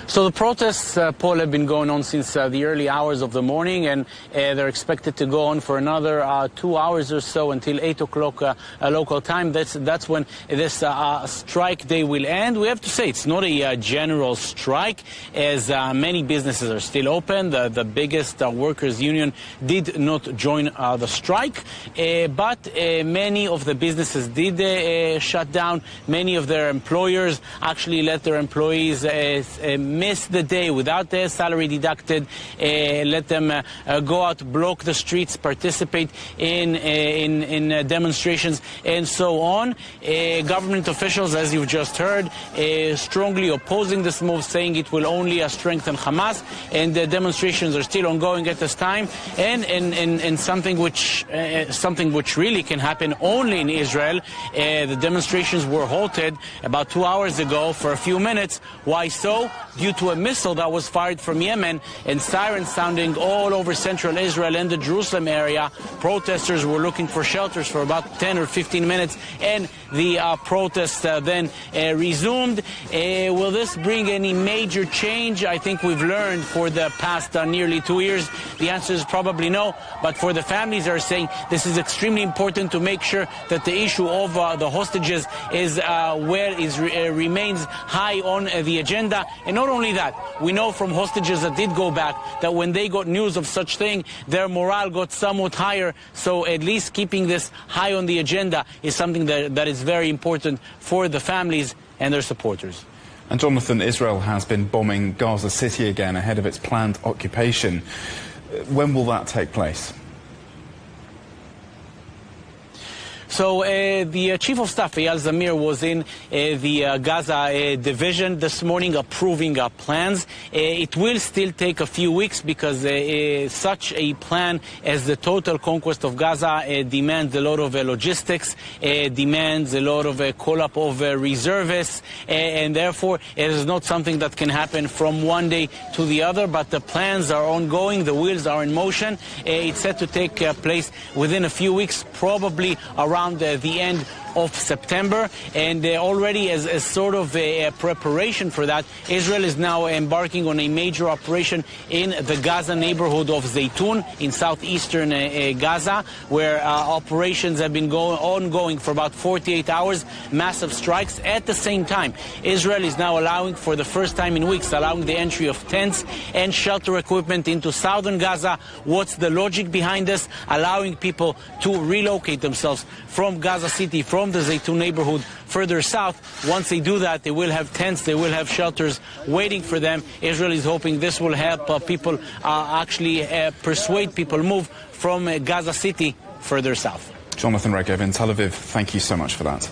So the protests, Paul, have been going on since the early hours of the morning, and they're expected to go on for another 2 hours or so until 8 o'clock local time. That's when this strike day will end. We have to say it's not a general strike, as many businesses are still open. The biggest workers' union did not join the strike, but many of the businesses did shut down. Many of their employers actually let their employees miss the day without their salary deducted, let them go out, block the streets, participate in demonstrations, and so on. Government officials, as you've just heard, strongly opposing this move, saying it will only strengthen Hamas, and the demonstrations are still ongoing at this time, and something which really can happen only in Israel. The demonstrations were halted about 2 hours ago for a few minutes. Why so? Due to a missile that was fired from Yemen, and sirens sounding all over central Israel and the Jerusalem area. Protesters were looking for shelters for about 10 or 15 minutes, and the protests then resumed. Will this bring any major change? I think we've learned for the past nearly 2 years. The answer is probably no, but for the families are saying this is extremely important to make sure that the issue of the hostages is remains high on the agenda. And not only that, we know from hostages that did go back that when they got news of such thing, their morale got somewhat higher. So at least keeping this high on the agenda is something that is very important for the families and their supporters. And Jonathan, Israel has been bombing Gaza City again ahead of its planned occupation. When will that take place? So the Chief of Staff, Eyal Zamir, was in the Gaza division this morning approving plans. It will still take a few weeks because such a plan as the total conquest of Gaza demands a lot of logistics, demands a lot of call-up of reservists, and therefore it is not something that can happen from one day to the other, but the plans are ongoing, the wheels are in motion. It's set to take place within a few weeks, probably around the end of September, and already as sort of a preparation for that, Israel is now embarking on a major operation in the Gaza neighborhood of Zaytun in southeastern Gaza, where operations have been ongoing for about 48 hours, massive strikes. At the same time, Israel is now allowing, for the first time in weeks, allowing the entry of tents and shelter equipment into southern Gaza. What's the logic behind this? Allowing people to relocate themselves from Gaza City, from the Zaytun neighborhood further south. Once they do that, they will have tents, they will have shelters waiting for them. Israel is hoping this will help people actually persuade people move from Gaza City further south. Jonathan Regev in Tel Aviv, thank you so much for that.